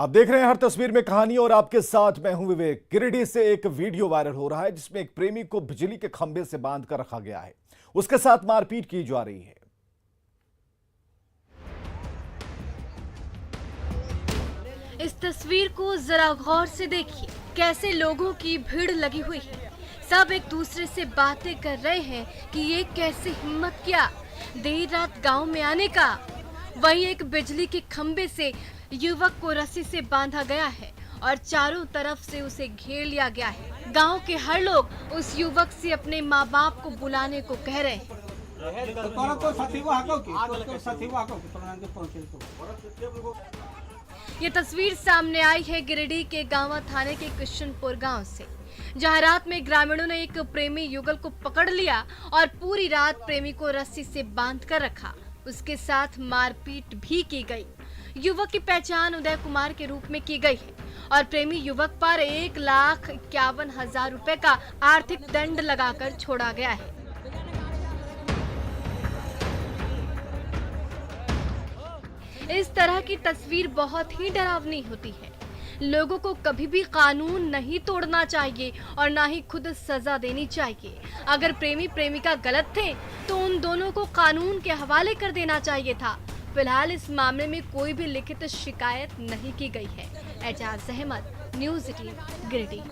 आप देख रहे हैं हर तस्वीर में कहानी और आपके साथ मैं हूं विवेक। गिरिडीह से एक वीडियो वायरल हो रहा है जिसमें एक प्रेमी को बिजली के खंभे से बांध कर रखा गया है, उसके साथ मारपीट की जा रही है। इस तस्वीर को जरा गौर से देखिए, कैसे लोगों की भीड़ लगी हुई है। सब एक दूसरे से बातें कर रहे हैं कि ये कैसे हिम्मत किया देर रात गांव में आने का। वहीं एक बिजली के खंभे से युवक को रस्सी से बांधा गया है और चारों तरफ से उसे घेर लिया गया है। गांव के हर लोग उस युवक से अपने माँ बाप को बुलाने को कह रहे हैं। ये तस्वीर सामने आई है गिरिडीह के गांवा थाने के किशनपुर गांव से, जहां रात में ग्रामीणों ने एक प्रेमी युगल को पकड़ लिया और पूरी रात प्रेमी को रस्सी से बांध कर रखा। उसके साथ मारपीट भी की गई। युवक की पहचान उदय कुमार के रूप में की गई है और प्रेमी युवक पर 1,51,000 रुपए का आर्थिक दंड लगाकर छोड़ा गया है। इस तरह की तस्वीर बहुत ही डरावनी होती है। लोगों को कभी भी कानून नहीं तोड़ना चाहिए और ना ही खुद सजा देनी चाहिए। अगर प्रेमी प्रेमिका गलत थे तो उन दोनों को कानून के हवाले कर देना चाहिए था। फिलहाल इस मामले में कोई भी लिखित शिकायत नहीं की गई है। एजाज अहमद, न्यूज़ 18 गिरिडीह।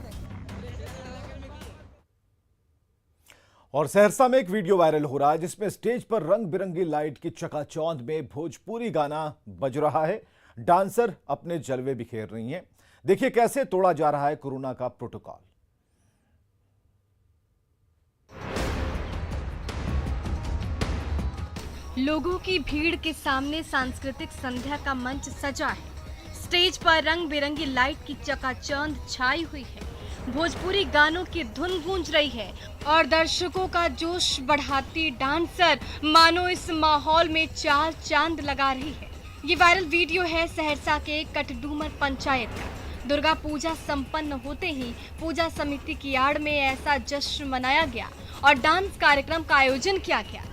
और सहरसा में एक वीडियो वायरल हो रहा है जिसमें स्टेज पर रंग बिरंगी लाइट की चकाचौंध में भोजपुरी गाना बज रहा है। डांसर अपने जलवे बिखेर रही हैं। देखिए कैसे तोड़ा जा रहा है कोरोना का प्रोटोकॉल। लोगों की भीड़ के सामने सांस्कृतिक संध्या का मंच सजा है। स्टेज पर रंग बिरंगी लाइट की चकाचौंध छाई हुई है। भोजपुरी गानों की धुन गूंज रही है और दर्शकों का जोश बढ़ाती डांसर मानो इस माहौल में चार चांद लगा रही है। ये वायरल वीडियो है सहरसा के कटडूमर पंचायत का। दुर्गा पूजा संपन्न होते ही पूजा समिति की आड़ में ऐसा जश्न मनाया गया और डांस कार्यक्रम का आयोजन किया गया।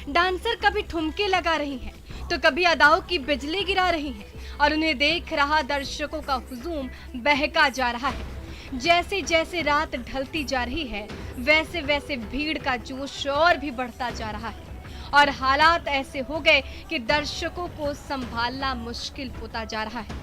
डांसर कभी ठुमके लगा रही हैं तो कभी अदाओं की बिजली गिरा रही हैं और उन्हें देख रहा दर्शकों का हुजूम बहका जा रहा है। जैसे जैसे रात ढलती जा रही है वैसे वैसे भीड़ का जोश और भी बढ़ता जा रहा है और हालात ऐसे हो गए कि दर्शकों को संभालना मुश्किल होता जा रहा है।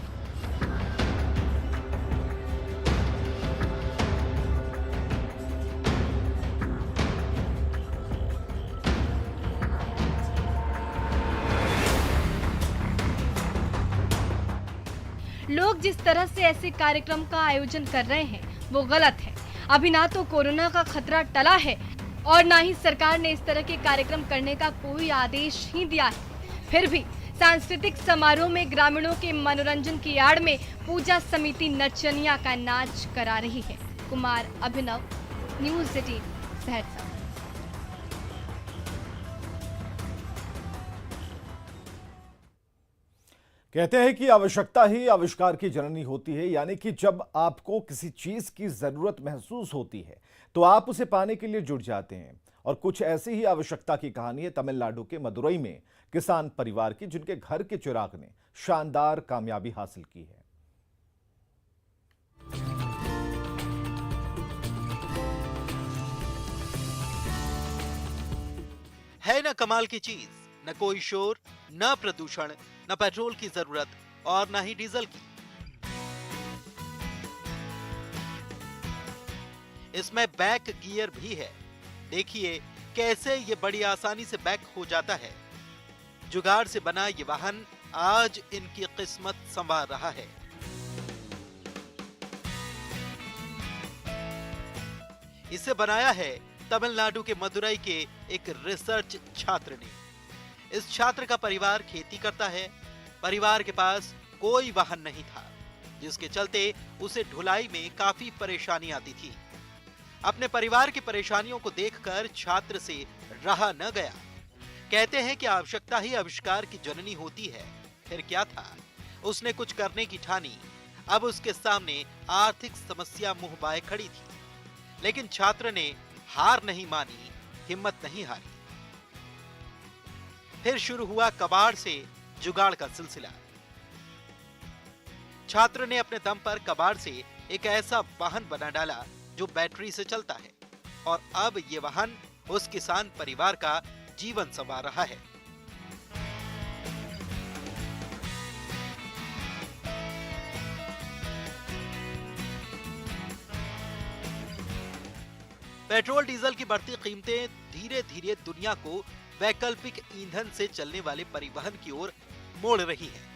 लोग जिस तरह से ऐसे कार्यक्रम का आयोजन कर रहे हैं वो गलत है। अभी ना तो कोरोना का खतरा टला है और ना ही सरकार ने इस तरह के कार्यक्रम करने का कोई आदेश ही दिया है। फिर भी सांस्कृतिक समारोह में ग्रामीणों के मनोरंजन की आड़ में पूजा समिति नचनिया का नाच करा रही है। कुमार अभिनव, न्यूज़ 18 सहरसा। कहते हैं कि आवश्यकता ही आविष्कार की जननी होती है, यानी कि जब आपको किसी चीज की जरूरत महसूस होती है तो आप उसे पाने के लिए जुट जाते हैं। और कुछ ऐसी ही आवश्यकता की कहानी है तमिलनाडु के मदुरई में किसान परिवार की, जिनके घर के चिराग ने शानदार कामयाबी हासिल की है ना कमाल की चीज। न कोई शोर, न प्रदूषण, न पेट्रोल की जरूरत और न ही डीजल की। इसमें बैक गियर भी है। देखिए कैसे ये बड़ी आसानी से बैक हो जाता है। जुगाड़ से बना ये वाहन आज इनकी किस्मत संवार रहा है। इसे बनाया है तमिलनाडु के मदुरई के एक रिसर्च छात्र ने। इस छात्र का परिवार खेती करता है। परिवार के पास कोई वाहन नहीं था, जिसके चलते उसे ढुलाई में काफी परेशानी आती थी। अपने परिवार की परेशानियों को देखकर छात्र से रहा न गया। कहते हैं कि आवश्यकता ही आविष्कार की जननी होती है। फिर क्या था, उसने कुछ करने की ठानी। अब उसके सामने आर्थिक समस्या मुंह बाए खड़ी थी, लेकिन छात्र ने हार नहीं मानी, हिम्मत नहीं हारी। फिर शुरू हुआ कबाड़ से जुगाड़ का सिलसिला। छात्र ने अपने दम पर कबाड़ से एक ऐसा वाहन बना डाला जो बैटरी से चलता है, और अब ये वाहन उस किसान परिवार का जीवन संवार रहा है। पेट्रोल डीजल की बढ़ती कीमतें धीरे धीरे दुनिया को वैकल्पिक ईंधन से चलने वाले परिवहन की ओर मोड़ रही है।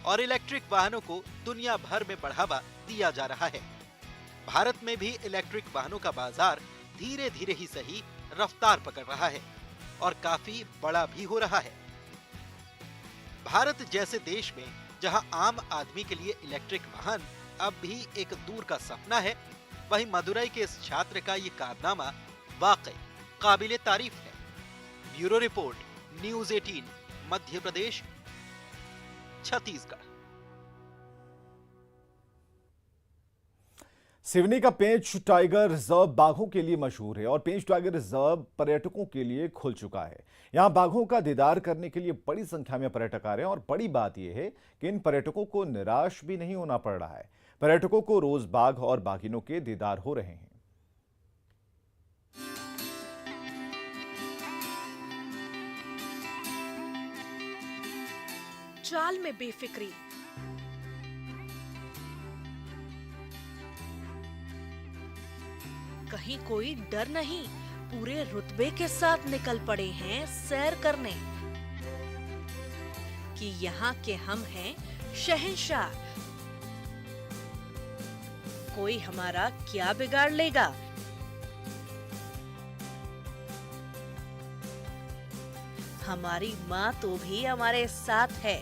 और इलेक्ट्रिक वाहनों को दुनिया भर में बढ़ावा दिया जा रहा है। भारत में भी इलेक्ट्रिक वाहनों का बाजार धीरे धीरे ही सही रफ्तार पकड़ रहा है और काफी बड़ा भी हो रहा है। भारत जैसे देश में जहां आम आदमी के लिए इलेक्ट्रिक वाहन अब भी एक दूर का सपना है, वहीं मदुरई के इस छात्र का ये कारनामा वाकई काबिले तारीफ है। Bureau report, news 18, Madhya Pradesh, Chhattisgarh. Seoni का पेंच टाइगर रिजर्व बाघों के लिए मशहूर है और पेंच टाइगर रिजर्व पर्यटकों के लिए खुल चुका है। यहां बाघों का दीदार करने के लिए बड़ी संख्या में पर्यटक आ रहे हैं और बड़ी बात यह है कि इन पर्यटकों को निराश भी नहीं होना पड़ रहा है। पर्यटकों को रोज बाघ और बाघिनों के दीदार हो रहे हैं। चाल में बेफिक्री, कहीं कोई डर नहीं, पूरे रुतबे के साथ निकल पड़े हैं सैर करने कि यहाँ के हम हैं शहंशाह, कोई हमारा क्या बिगाड़ लेगा। हमारी माँ तो भी हमारे साथ है,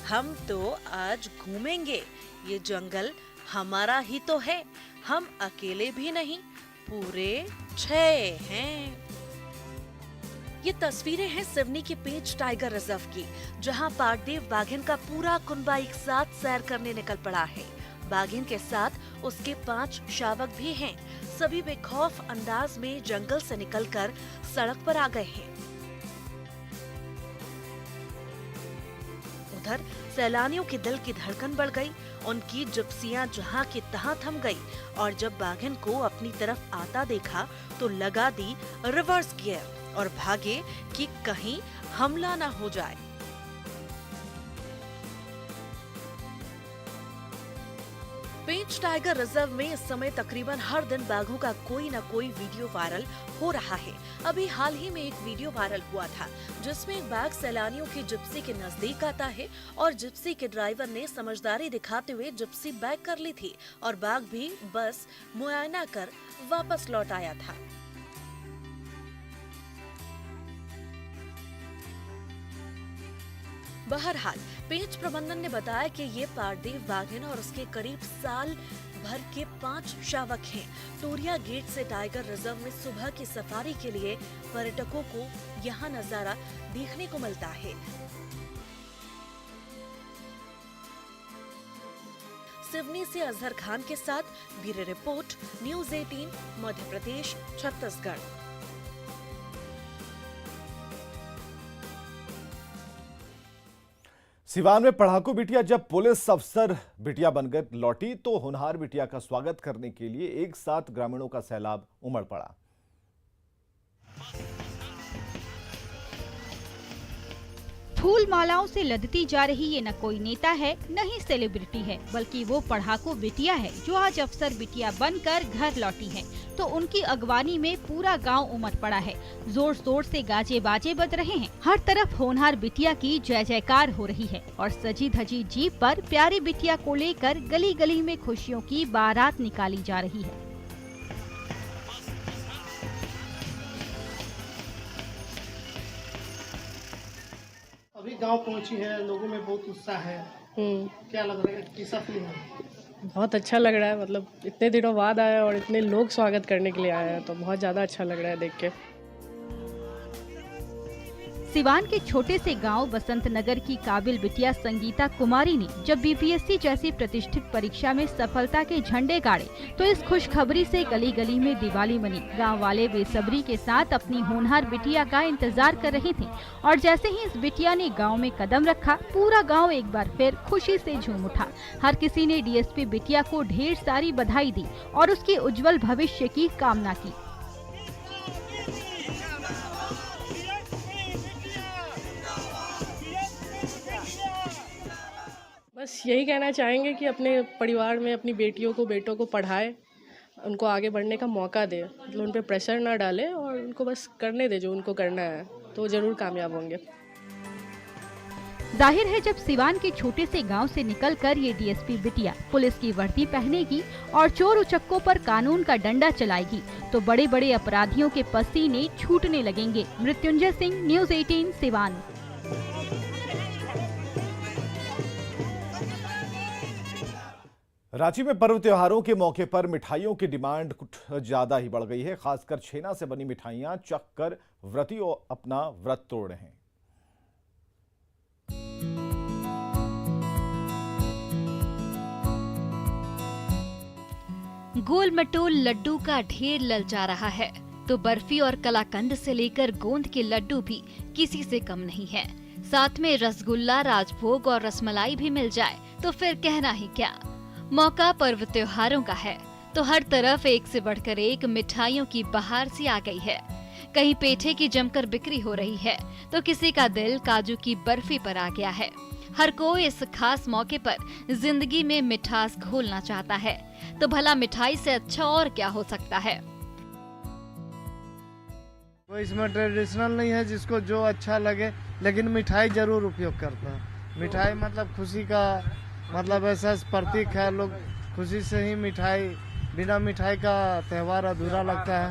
हम तो आज घूमेंगे, ये जंगल हमारा ही तो है, हम अकेले भी नहीं, पूरे 6 हैं। ये तस्वीरें हैं सिवनी के पेंच टाइगर रिजर्व की, जहां पाटदेव बाघिन का पूरा कुनबा एक साथ सैर करने निकल पड़ा है। बाघिन के साथ उसके 5 शावक भी हैं। सभी बेखौफ अंदाज में जंगल से निकलकर सड़क पर आ गए हैं। उधर सैलानियों के दिल की धड़कन बढ़ गई, उनकी जिप्सियां जहां की तहां थम गई और जब बाघिन को अपनी तरफ आता देखा तो लगा दी रिवर्स गियर और भागे कि कहीं हमला ना हो जाए। पेंच टाइगर रिजर्व में इस समय तकरीबन हर दिन बाघों का कोई न कोई वीडियो वायरल हो रहा है। अभी हाल ही में एक वीडियो वायरल हुआ था जिसमें एक बाघ सैलानियों की जिप्सी के नजदीक आता है और जिप्सी के ड्राइवर ने समझदारी दिखाते हुए जिप्सी बैक कर ली थी और बाघ भी बस मुआयना कर वापस लौट आया था। बहरहाल पेंच प्रबंधन ने बताया कि ये पाटदेव बाघिन और उसके करीब साल भर के 5 शावक हैं। टोरिया गेट से टाइगर रिजर्व में सुबह की सफारी के लिए पर्यटकों को यहाँ नजारा देखने को मिलता है। सिवनी से अजहर खान के साथ bureau report, news 18, Madhya Pradesh, Chhattisgarh. Siwan में पढ़ाकू बिटिया जब पुलिस अफसर बिटिया बनकर लौटी तो होनहार बिटिया का स्वागत करने के लिए एक साथ ग्रामीणों का सैलाब उमड़ पड़ा। फूल मालाओं से लदती जा रही ये न कोई नेता है न ही सेलिब्रिटी है, बल्कि वो पढ़ाकू बिटिया है जो आज अफसर बिटिया बनकर घर लौटी है। तो उनकी अगवानी में पूरा गांव उमड़ पड़ा है। जोर शोर से गाजे बाजे बज रहे हैं। हर तरफ होनहार बिटिया की जय जयकार हो रही है और सजी धजी जीप पर प्यारी बिटिया को लेकर गली गली में खुशियों की बारात निकाली जा रही है। अभी गांव पहुंची है, लोगों में बहुत उत्साह है। क्या लग रहा है, कैसा फील है? बहुत अच्छा लग रहा है, मतलब इतने दिनों बाद आया और इतने लोग स्वागत करने के लिए आए हैं तो बहुत ज़्यादा अच्छा लग रहा है देख के। सिवान के छोटे से गांव बसंत नगर की काबिल बिटिया संगीता कुमारी ने जब बीपीएससी जैसी प्रतिष्ठित परीक्षा में सफलता के झंडे गाड़े तो इस खुशखबरी से गली गली में दिवाली मनी। गांव वाले बेसब्री के साथ अपनी होनहार बिटिया का इंतजार कर रहे थे और जैसे ही इस बिटिया ने गांव में कदम रखा, पूरा गांव एक बार फिर खुशी से झूम उठा। हर किसी ने डीएसपी बिटिया को ढेर सारी बधाई दी और उसके उज्जवल भविष्य की कामना की। बस यही कहना चाहेंगे कि अपने परिवार में अपनी बेटियों को बेटों को पढ़ाए, उनको आगे बढ़ने का मौका दे, मतलब उन पे प्रेशर ना डाले और उनको बस करने दे जो उनको करना है, तो जरूर कामयाब होंगे। जाहिर है जब सिवान के छोटे से गांव से निकलकर ये डीएसपी बिटिया पुलिस की वर्दी पहनेगी और चोर उचक्कों पर कानून का डंडा चलाएगी तो बड़े बड़े अपराधियों के पसीने छूटने लगेंगे। मृत्युंजय सिंह, न्यूज़ 18 सिवान। रांची में पर्व त्योहारों के मौके पर मिठाइयों की डिमांड कुछ ज्यादा ही बढ़ गई है। खासकर छेना से बनी मिठाइयां चख कर व्रती अपना व्रत तोड़ रहे हैं। गोल मटोल लड्डू का ढेर ललचा रहा है तो बर्फी और कलाकंद से लेकर गोंद के लड्डू भी किसी से कम नहीं है। साथ में रसगुल्ला, राजभोग और रसमलाई भी मिल जाए तो फिर कहना ही क्या। मौका पर्व त्योहारों का है तो हर तरफ एक से बढ़कर एक मिठाइयों की बहार सी आ गई है। कहीं पेठे की जमकर बिक्री हो रही है तो किसी का दिल काजू की बर्फी पर आ गया है। हर कोई इस खास मौके पर जिंदगी में मिठास घोलना चाहता है तो भला मिठाई से अच्छा और क्या हो सकता है। कोई इसमें ट्रेडिशनल नहीं है, जिसको जो अच्छा लगे, लेकिन मिठाई जरूर उपयोग करता है। मिठाई मतलब खुशी का मतलब ऐसा प्रतीक है। लोग खुशी से ही मिठाई, बिना मिठाई का त्योहार अधूरा लगता है।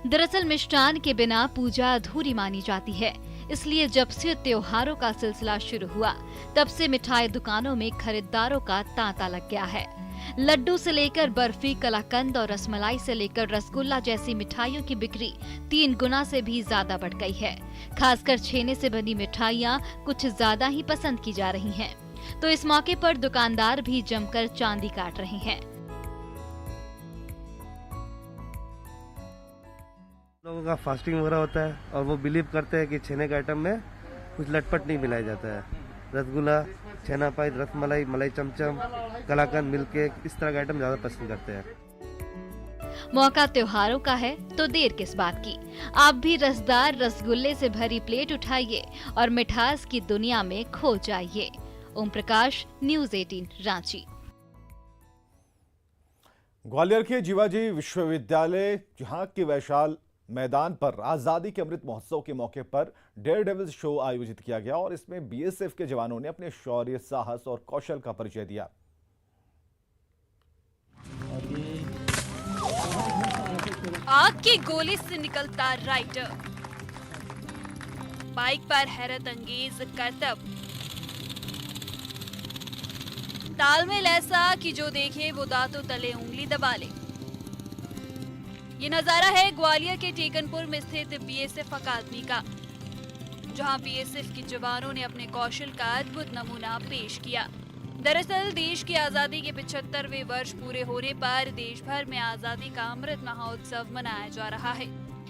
दरअसल मिष्ठान के बिना पूजा अधूरी मानी जाती है, इसलिए जब से त्योहारों का सिलसिला शुरू हुआ तब से मिठाई दुकानों में खरीदारों का तांता लग गया है। लड्डू से लेकर बर्फी, कलाकंद और रसमलाई से लेकर रसगुल्ला जैसी मिठाइयों की बिक्री 3 गुना से भी ज्यादा बढ़ गई है। खासकर छेने से बनी मिठाइयाँ कुछ ज्यादा ही पसंद की जा रही हैं, तो इस मौके पर दुकानदार भी जमकर चांदी काट रहे हैं। लोगों का फास्टिंग वगैरह होता है और वो बिलीव करते हैं कि छेने के आइटम में कुछ लटपट नहीं मिलाया जाता है। रसगुल्ला, छेना पाई, रसमलाई, मलाई चमचम, कलाकंद, मिल्क केक, इस तरह के आइटम ज्यादा पसंद करते हैं। मौका त्योहारों का है तो देर किस बात की। आप भी रसदार रसगुल्ले से भरी प्लेट उठाइए और मिठास की दुनिया में खो जाइए। ओम प्रकाश, न्यूज़ 18 रांची। ग्वालियर के जीवाजी विश्वविद्यालय जहां के वैशाल मैदान पर आजादी के अमृत महोत्सव के मौके पर डेयर डेविल्स शो आयोजित किया गया और इसमें बीएसएफ के जवानों ने अपने शौर्य, साहस और कौशल का परिचय दिया। आग की गोली से निकलता राइडर, बाइक पर हैरत अंगेज करतब, तालमेल ऐसा कि जो देखे वो दांतों तले उंगली दबा ले। ये नजारा है ग्वालियर के टेकनपुर में स्थित बीएसएफ अकादमी का, जहां बीएसएफ के जवानों ने अपने कौशल का अद्भुत नमूना पेश किया। दरअसल देश की आजादी के 75वें वर्ष पूरे होने पर देश भर में आजादी का अमृत महोत्सव मनाया जा रहा है।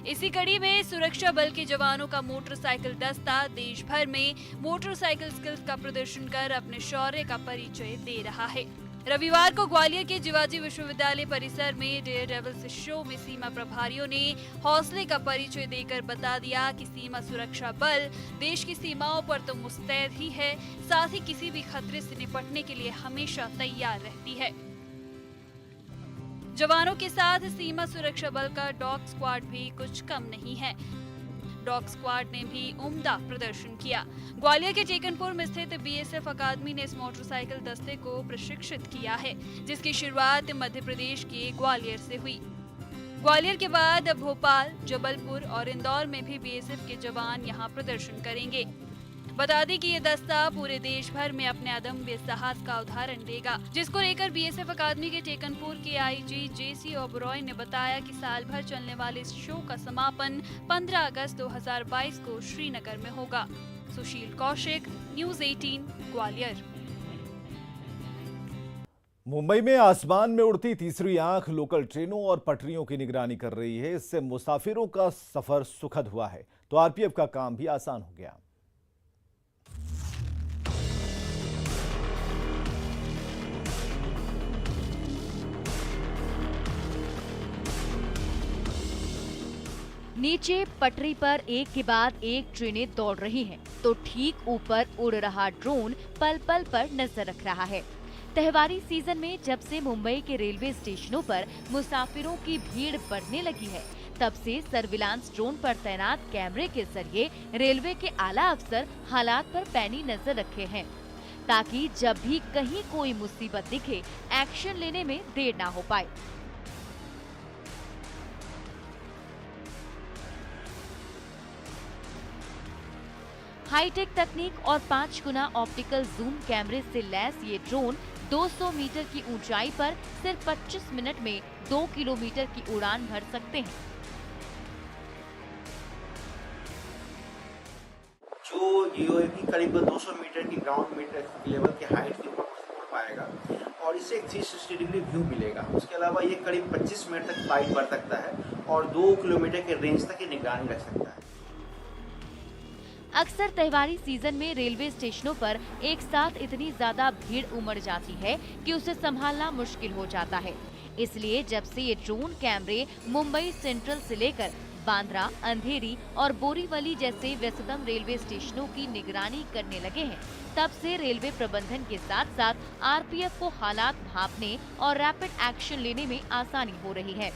इसी कड़ी में सुरक्षा बल के जवानों का मोटरसाइकिल दस्ता देश भर में मोटरसाइकिल स्किल्स का प्रदर्शन कर अपने शौर्य का परिचय दे रहा है। रविवार को ग्वालियर के जीवाजी विश्वविद्यालय परिसर में डेयर डेविल्स शो में सीमा प्रभारियों ने हौसले का परिचय देकर बता दिया कि सीमा सुरक्षा बल देश की सीमाओं पर तो मुस्तैद ही है, साथ ही किसी भी खतरे से निपटने के लिए हमेशा तैयार रहती है। जवानों के साथ सीमा सुरक्षा बल का डॉग स्क्वाड भी कुछ कम नहीं है। डॉग स्क्वाड ने भी उम्दा प्रदर्शन किया। ग्वालियर के टेकनपुर में स्थित बीएसएफ अकादमी ने इस मोटरसाइकिल दस्ते को प्रशिक्षित किया है, जिसकी शुरुआत मध्य प्रदेश के ग्वालियर से हुई। ग्वालियर के बाद भोपाल, जबलपुर और इंदौर में भी बीएसएफ के जवान यहां प्रदर्शन करेंगे। बता दें कि ये दस्ता पूरे देश भर में अपने अदम्य साहस का उदाहरण देगा, जिसको लेकर बीएसएफ अकादमी के टेकनपुर के आईजी जेसी ओबरॉय ने बताया कि साल भर चलने वाले इस शो का समापन 15 अगस्त 2022 को श्रीनगर में होगा। सुशील कौशिक, न्यूज़ 18, ग्वालियर। मुंबई में आसमान में उड़ती तीसरी आंख लोकल ट्रेनों और पटरियों की निगरानी कर रही है। इससे मुसाफिरों का सफर सुखद हुआ है तो आरपीएफ का काम भी आसान हो गया। नीचे पटरी पर एक के बाद एक ट्रेनें दौड़ रही हैं, तो ठीक ऊपर उड़ रहा ड्रोन पल पल पर नजर रख रहा है। त्योहारी सीजन में जब से मुंबई के रेलवे स्टेशनों पर मुसाफिरों की भीड़ बढ़ने लगी है, तब से सर्विलांस ड्रोन पर तैनात कैमरे के जरिए रेलवे के आला अफसर हालात पर पैनी नजर रखे हैं, ताकि जब भी कहीं कोई मुसीबत दिखे, एक्शन लेने में देर ना हो पाए। हाईटेक तकनीक और 5 गुना ऑप्टिकल जूम कैमरे से लैस ये ड्रोन 200 मीटर की ऊंचाई पर सिर्फ 25 मिनट में 2 किलोमीटर की उड़ान भर सकते हैं। जो यूएवी करीब 200 मीटर की ग्राउंड मीटर लेवल के हाइट के ऊपर उड़ पाएगा और इसे एक 360 डिग्री व्यू मिलेगा। उसके अलावा ये करीब 25 मिनट तक फ्लाइट बढ़ सकता है और 2 किलोमीटर के रेंज तक ये निगरानी रख सकता है। अक्सर त्योहारी सीजन में रेलवे स्टेशनों पर एक साथ इतनी ज्यादा भीड़ उमड़ जाती है कि उसे संभालना मुश्किल हो जाता है। इसलिए जब से ये ड्रोन कैमरे मुंबई सेंट्रल से लेकर बांद्रा, अंधेरी और बोरीवली जैसे व्यस्ततम रेलवे स्टेशनों की निगरानी करने लगे हैं, तब से रेलवे प्रबंधन के साथ साथ आरपीएफ को हालात भांपने और रैपिड एक्शन लेने में आसानी हो रही है।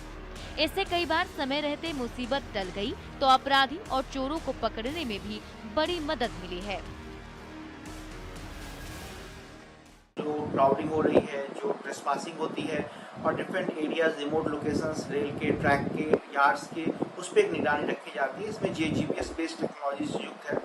इससे कई बार समय रहते मुसीबत टल गई तो अपराधी और चोरों को पकड़ने में भी बड़ी मदद मिली है। जो क्राउडिंग हो रही है, जो ट्रेसपासिंग होती है और different areas, remote locations, rail के ट्रैक के, यार्ड्स के, उस पर एक निगरानी रखी जाती है। इसमें जीपीएस बेस्ड टेक्नोलॉजी से युक्त है।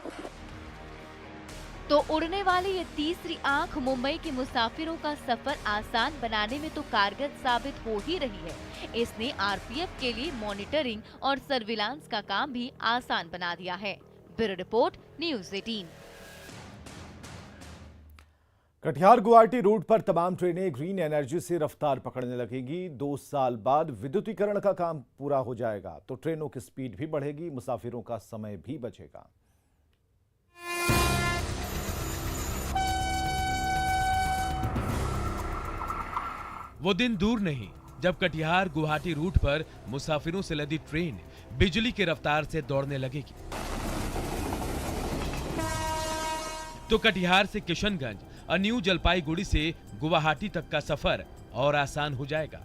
तो उड़ने वाली ये तीसरी आंख मुंबई के मुसाफिरों का सफर आसान बनाने में तो कारगर साबित हो ही रही है। इसने आरपीएफ के लिए मॉनिटरिंग और सर्विलांस का काम भी आसान बना दिया है। Bureau report, news 18। Katihar Guwahati route पर तमाम ट्रेनें ग्रीन एनर्जी से रफ्तार पकड़ने लगेगी। 2 साल बाद विद्युतीकरण का काम पूरा हो जाएगा तो ट्रेनों की स्पीड भी बढ़ेगी, मुसाफिरों का समय भी बचेगा। वो दिन दूर नहीं जब कटिहार गुवाहाटी रूट पर मुसाफिरों से लदी ट्रेन बिजली की रफ्तार से दौड़ने लगेगी। तो कटिहार से किशनगंज और न्यू जलपाईगुड़ी से गुवाहाटी तक का सफर और आसान हो जाएगा,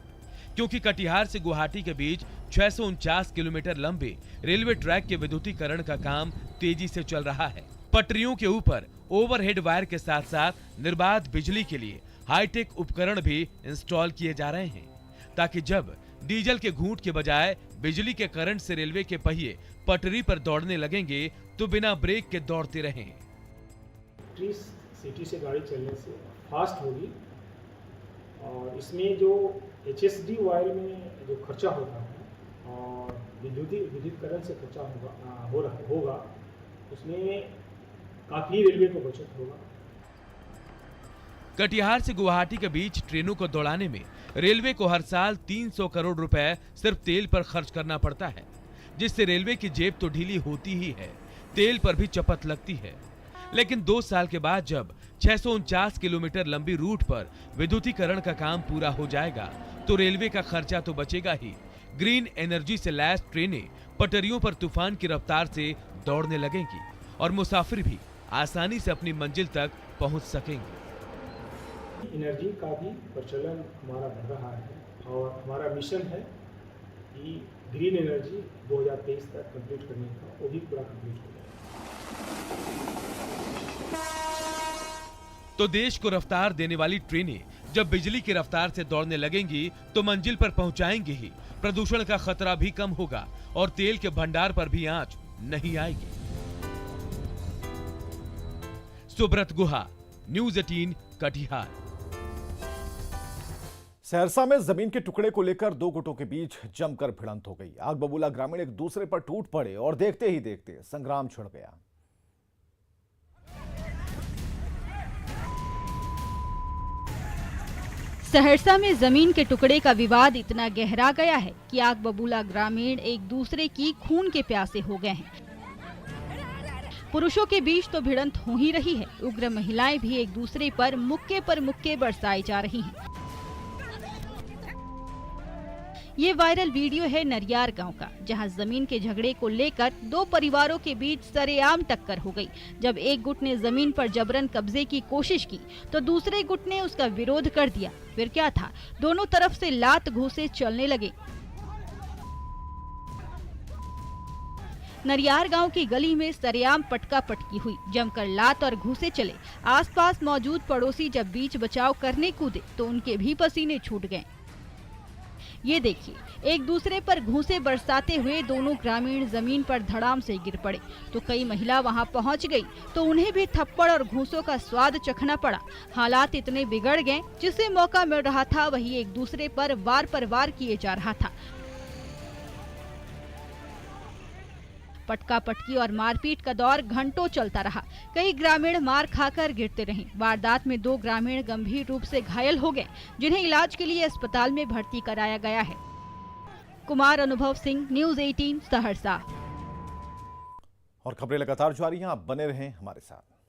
क्योंकि कटिहार से गुवाहाटी के बीच 649 किलोमीटर लंबे रेलवे ट्रैक के विद्युतीकरण का काम तेजी से चल रहा है। पटरियों के ऊपर ओवरहेड वायर के साथ साथ निर्बाध बिजली के लिए हाईटेक उपकरण भी इंस्टॉल किए जा रहे हैं, ताकि जब डीजल के घूंट के बजाय बिजली के करंट से रेलवे के पहिए पटरी पर दौड़ने लगेंगे तो बिना ब्रेक के दौड़ते रहें। सिटी से गाड़ी चलने से फास्ट होगी और इसमें जो HSD वायर में जो खर्चा होता है और विद्युतीकरण से खर्चा होगा उसमें काफी रेलवे को बचत होगा। कटिहार से गुवाहाटी के बीच ट्रेनों को दौड़ाने में रेलवे को हर साल 300 करोड़ रुपए सिर्फ तेल पर खर्च करना पड़ता है, जिससे रेलवे की जेब तो ढीली होती ही है, तेल पर भी चपत लगती है। लेकिन 2 साल के बाद जब 649 किलोमीटर लंबी रूट पर विद्युतीकरण का काम पूरा हो जाएगा तो रेलवे का खर्चा तो बचेगा ही, ग्रीन एनर्जी से लैस ट्रेनें पटरियों पर तूफान की रफ्तार से दौड़ने लगेंगी और मुसाफिर भी आसानी से अपनी मंजिल तक पहुंच सकेंगे। एनर्जी का भी प्रचलन हमारा बढ़ रहा है और हमारा मिशन है कि ग्रीन एनर्जी 2023 तक कंप्लीट करने का, वो भी पूरा कंप्लीट हो जाए। तो देश को रफ्तार देने वाली ट्रेनें जब बिजली की रफ्तार से दौड़ने लगेंगी तो मंजिल पर पहुंचाएंगी ही, प्रदूषण का खतरा भी कम होगा और तेल के भंडार पर भी आंच नहीं आएगी। सुब्रत गुहा, न्यूज 18 कटिहार। सहरसा में जमीन के टुकड़े को लेकर दो गुटों के बीच जमकर भिड़ंत हो गई। आग बबूला ग्रामीण एक दूसरे पर टूट पड़े और देखते ही देखते संग्राम छिड़ गया। सहरसा में जमीन के टुकड़े का विवाद इतना गहरा गया है कि आग बबूला ग्रामीण एक दूसरे की खून के प्यासे हो गए हैं। पुरुषों के बीच तो भिड़ंत हो ही रही है, उग्र महिलाएं भी एक दूसरे पर मुक्के बरसाई जा रही हैं। ये वायरल वीडियो है नरियार गांव का, जहां जमीन के झगड़े को लेकर दो परिवारों के बीच सरेआम टक्कर हो गई। जब एक गुट ने जमीन पर जबरन कब्जे की कोशिश की तो दूसरे गुट ने उसका विरोध कर दिया। फिर क्या था, दोनों तरफ से लात घूंसे चलने लगे। नरियार गांव की गली में सरेआम पटका पटकी हुई, जमकर लात और घूंसे चले। आसपास मौजूद पड़ोसी जब बीच बचाव करने कूदे तो उनके भी पसीने छूट गए। ये देखिए, एक दूसरे पर घूंसे बरसाते हुए दोनों ग्रामीण जमीन पर धड़ाम से गिर पड़े तो कई महिला वहां पहुंच गई तो उन्हें भी थप्पड़ और घूंसों का स्वाद चखना पड़ा। हालात इतने बिगड़ गए, जिसे मौका मिल रहा था वही एक दूसरे पर वार किए जा रहा था। पटका पटकी और मारपीट का दौर घंटों चलता रहा। कई ग्रामीण मार खाकर गिरते रहे। वारदात में दो ग्रामीण गंभीर रूप से घायल हो गए, जिन्हें इलाज के लिए अस्पताल में भर्ती कराया गया है। कुमार अनुभव सिंह, न्यूज 18 सहरसा। और खबरें लगातार जारी हैं, आप बने रहें हमारे साथ।